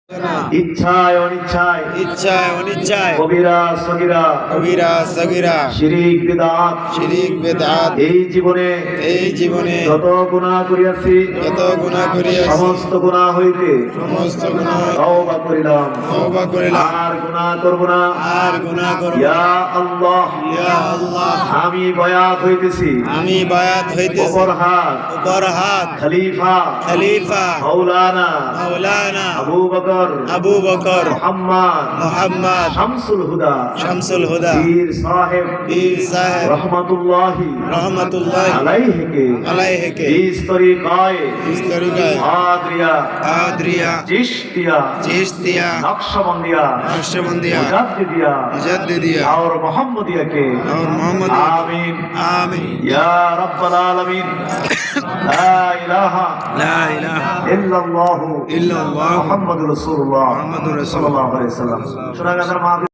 ইচ্ছায় অনিচ্ছায়, ইচ্ছায় অনিচ্ছায়, কবিরা সগীরা, কবিরা সগীরা, শিরিক বিদআত, শিরিক বিদআত এই জীবনে যত গুনাহ করিয়াছি, যত গুনাহ করিয়াছি, সমস্ত গুনাহ হইতে সমস্ত গুনাহ তওবা করিলাম, আর গুনাহ করব না, আর গুনাহ করব না। ইয়া আল্লাহ, ইয়া আল্লাহ, আমি বায়াত হইতেছি, আমি বায়াত হইতেছি, উপর হাত খলিফা মাওলানা আবু বকর মুহাম্মদ শামসুল হুদা পীর সাহেব রহমাতুল্লাহি আলাইহিকে ইস তরিকায়ে কাদরিয়া চিশতিয়া নকশবন্দিয়া মুজাদ্দিদিয়া और मोहम्मदिया के आमीन या रब्बल आलमीन ला इलाहा इल्लल्लाहु मुहम्मदुर रसूलुल्लाह सल्लल्लाहु अलैहि वसल्लम।